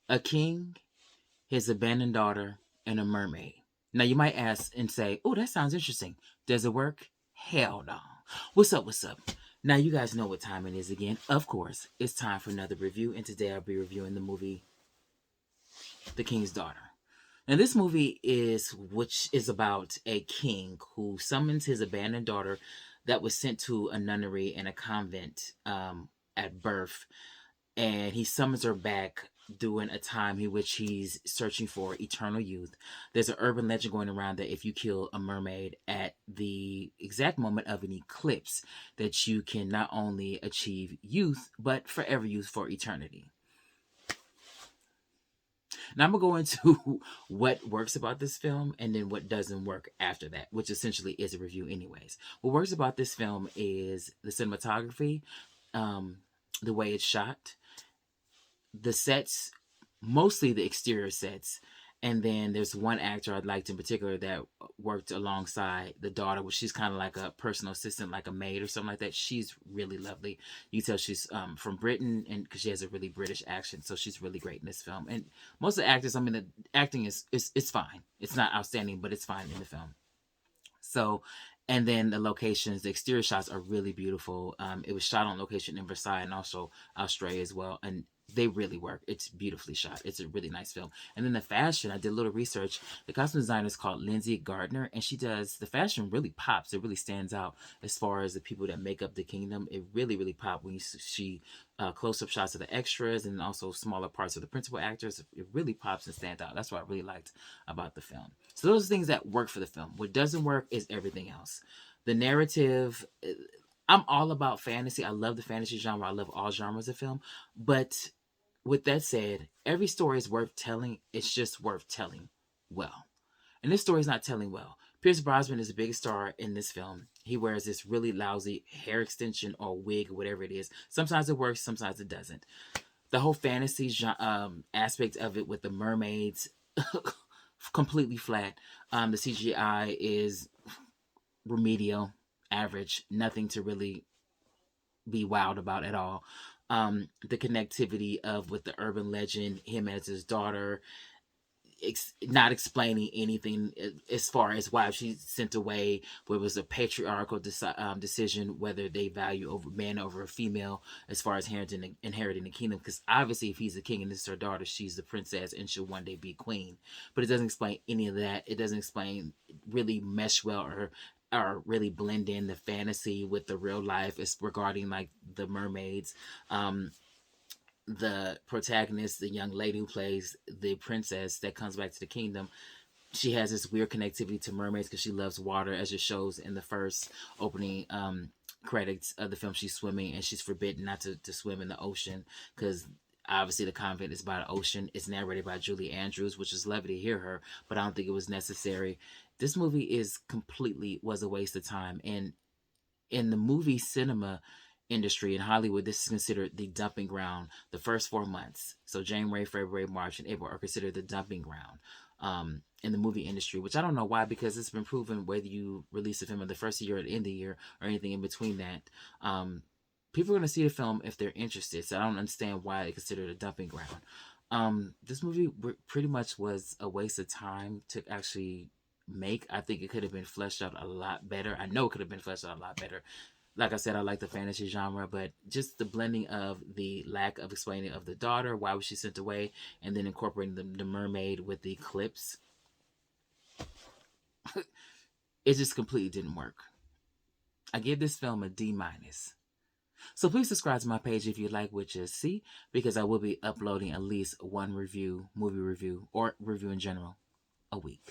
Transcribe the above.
A king, his abandoned daughter, and a mermaid. Now you might ask and say, "Oh, that sounds interesting. Does it work?" Hell no. What's up? What's up? Now you guys know what time it is again. Of course, it's time for another review, and today I'll be reviewing the movie The King's Daughter. Now this movie is about a king who summons his abandoned daughter that was sent to a nunnery and a convent at birth, and he summons her back during a time in which he's searching for eternal youth. There's an urban legend going around that if you kill a mermaid at the exact moment of an eclipse, that you can not only achieve youth but forever youth for eternity. Now I'm gonna go into what works about this film and then what doesn't work after that, which essentially is a review, anyways. What works about this film is the cinematography, um, the way it's shot, the sets, mostly the exterior sets. And then there's one actor I liked in particular that worked alongside the daughter, which she's kind of like a personal assistant, like a maid or something like that. She's really lovely. You tell she's from Britain, and because she has a really British accent, so she's really great in this film. And most of the actors, I mean, the acting is it's fine. It's not outstanding, but it's fine in the film. So, and then the locations, the exterior shots are really beautiful. It was shot on location in Versailles and also Australia as well, and they really work. It's beautifully shot. It's a really nice film. And then the fashion, I did a little research. The costume designer is called Lindsay Gardner, and she does the fashion really pops. It really stands out as far as the people that make up the kingdom. It really, really popped when you see close up shots of the extras and also smaller parts of the principal actors. It really pops and stands out. That's what I really liked about the film. So those are things that work for the film. What doesn't work is everything else. The narrative. I'm all about fantasy. I love the fantasy genre. I love all genres of film. But with that said, every story is worth telling. It's just worth telling well. And this story is not telling well. Pierce Brosnan is the biggest star in this film. He wears this really lousy hair extension or wig or whatever it is. Sometimes it works, sometimes it doesn't. The whole fantasy aspect of it with the mermaids, completely flat. The CGI is remedial, average, nothing to really be wowed about at all. The connectivity of with the urban legend, him as his daughter, not explaining anything as far as why she's sent away, where it was a patriarchal decision whether they value over man over a female as far as inheriting the kingdom. Because obviously, if he's the king and this is her daughter, she's the princess and she'll one day be queen. But it doesn't explain any of that. It doesn't explain really mesh well or really blend in the fantasy with the real life. It's regarding like the mermaids. The protagonist, the young lady who plays the princess that comes back to the kingdom, she has this weird connectivity to mermaids because she loves water, as it shows in the first opening credits of the film. She's swimming and she's forbidden not to swim in the ocean because obviously the convent is by the ocean. It's narrated by Julie Andrews, which is lovely to hear her, but I don't think it was necessary. This movie is completely was a waste of time. And in the movie cinema industry in Hollywood, this is considered the dumping ground. The first 4 months, so January, February, March, and April, are considered the dumping ground in the movie industry. Which I don't know why, because it's been proven whether you release a film in the first year or the end of the year or anything in between that, people are going to see the film if they're interested. So I don't understand why they consider it a dumping ground. This movie pretty much was a waste of time to actually make. I think it could have been fleshed out a lot better. I know it could have been fleshed out a lot better. Like I said, I like the fantasy genre, but just the blending of the lack of explaining of the daughter, why was she sent away, and then incorporating the mermaid with the eclipse, it just completely didn't work. I give this film a D minus. So please subscribe to my page if you like what you see, because I will be uploading at least one review, movie review, or review in general a week.